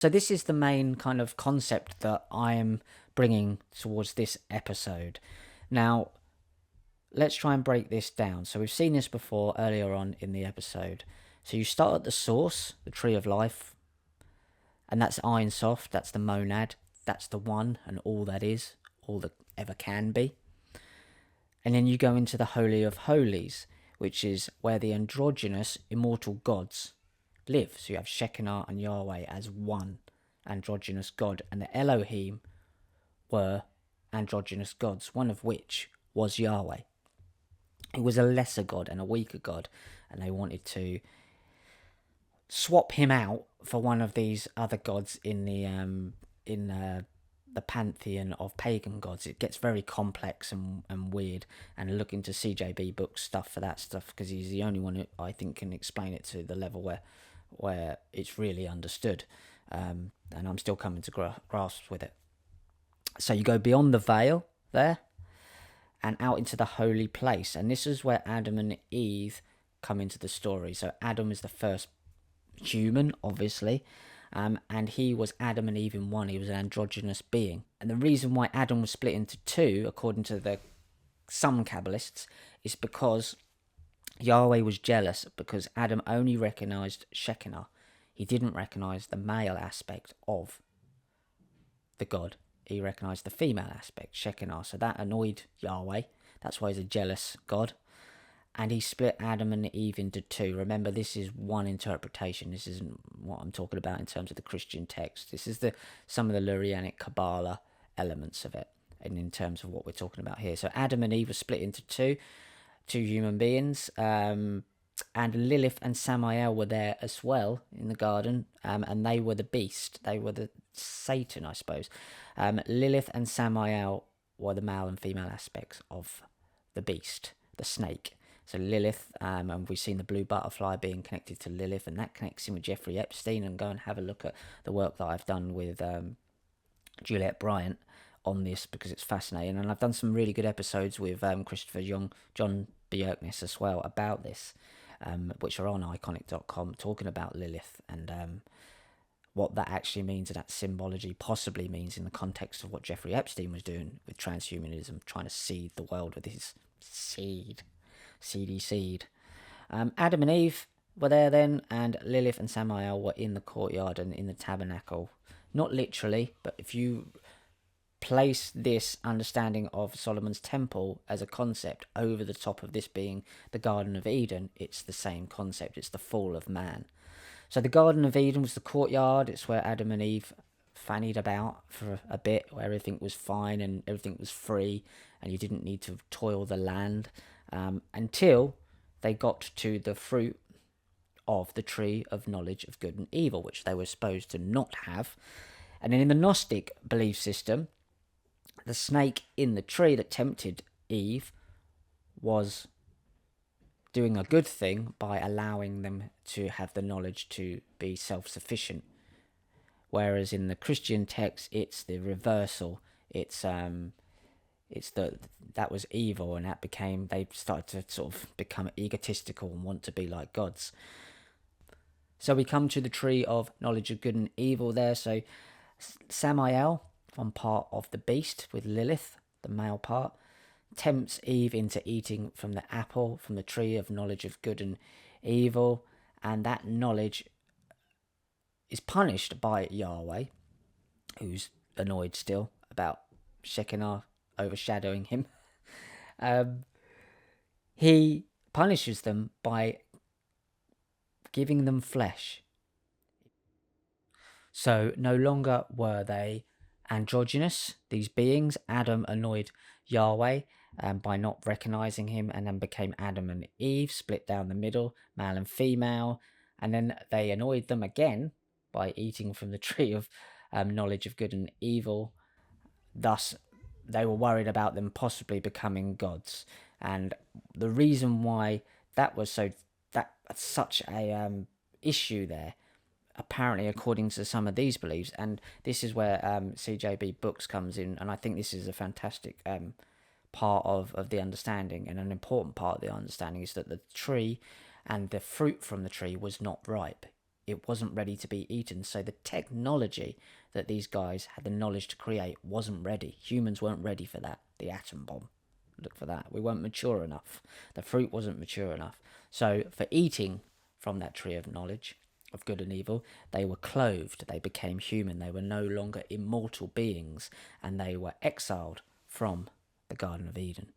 So this is the main kind of concept that I am bringing towards this episode. Now, let's try and break this down. So we've seen this before earlier on in the episode. So you start at the source, the tree of life, and that's Ein Sof, that's the monad, that's the one and all that is, all that ever can be. And then you go into the Holy of Holies, which is where the androgynous immortal gods live. So you have Shekinah and Yahweh as one androgynous god, and the Elohim were androgynous gods, one of which was Yahweh. It was a lesser god and a weaker god, and they wanted to swap him out for one of these other gods in the pantheon of pagan gods. It gets very complex and weird, and look into CJB Books stuff for that stuff, because he's the only one who I think can explain it to the level where it's really understood, and I'm still coming to grasp with it. So you go beyond the veil there and out into the holy place, and this is where Adam and Eve come into the story. So Adam is the first human, obviously, and he was Adam and Eve in one. He was an androgynous being, and the reason why Adam was split into two, according to some Kabbalists, is because Yahweh was jealous because Adam only recognized Shekinah. He didn't recognize the male aspect of the god. He recognized the female aspect, Shekinah. So that annoyed Yahweh. That's why he's a jealous god. And he split Adam and Eve into two. Remember, this is one interpretation. This isn't what I'm talking about in terms of the Christian text. This is some of the Lurianic Kabbalah elements of it, and in terms of what we're talking about here. So Adam and Eve were split into two human beings, and Lilith and Samael were there as well in the garden, and they were the beast. They were the Satan, I suppose. Lilith and Samael were the male and female aspects of the beast, the snake. So Lilith, and we've seen the blue butterfly being connected to Lilith, and that connects in with Jeffrey Epstein. And go and have a look at the work that I've done with Juliet Bryant on this, because it's fascinating. And I've done some really good episodes with Christopher John Bjerknes as well about this, which are on iconic.com, talking about Lilith and what that actually means, and that symbology possibly means in the context of what Jeffrey Epstein was doing with transhumanism, trying to seed the world with his seedy seed. Adam and Eve were there then, and Lilith and Samael were in the courtyard and in the tabernacle. Not literally, but if you place this understanding of Solomon's temple as a concept over the top of this being the Garden of Eden, it's the same concept. It's the fall of man. So the Garden of Eden was the courtyard. It's where Adam and Eve fannied about for a bit, where everything was fine and everything was free, and you didn't need to toil the land, until they got to the fruit of the tree of knowledge of good and evil, which they were supposed to not have. And then in the Gnostic belief system, the snake in the tree that tempted Eve was doing a good thing by allowing them to have the knowledge to be self-sufficient. Whereas in the Christian text, it's the reversal. It's that was evil, and they started to sort of become egotistical and want to be like gods. So we come to the tree of knowledge of good and evil there. So Samael, one part of the beast with Lilith, the male part, tempts Eve into eating from the apple, from the tree of knowledge of good and evil, and that knowledge is punished by Yahweh, who's annoyed still about Shekinah overshadowing him. He punishes them by giving them flesh. So no longer were they androgynous, these beings. Adam annoyed Yahweh by not recognizing him, and then became Adam and Eve, split down the middle, male and female. And then they annoyed them again by eating from the tree of knowledge of good and evil. Thus, they were worried about them possibly becoming gods. And the reason why that was such a issue there, apparently, according to some of these beliefs, and this is where CJB Books comes in, and I think this is a fantastic part of the understanding, and an important part of the understanding, is that the tree and the fruit from the tree was not ripe. it wasn't ready to be eaten. So the technology that these guys had the knowledge to create wasn't ready. Humans weren't ready for that. The atom bomb. Look for that. We weren't mature enough. The fruit wasn't mature enough. So for eating from that tree of knowledge of good and evil, they were clothed. They became human. They were no longer immortal beings, and they were exiled from the Garden of Eden.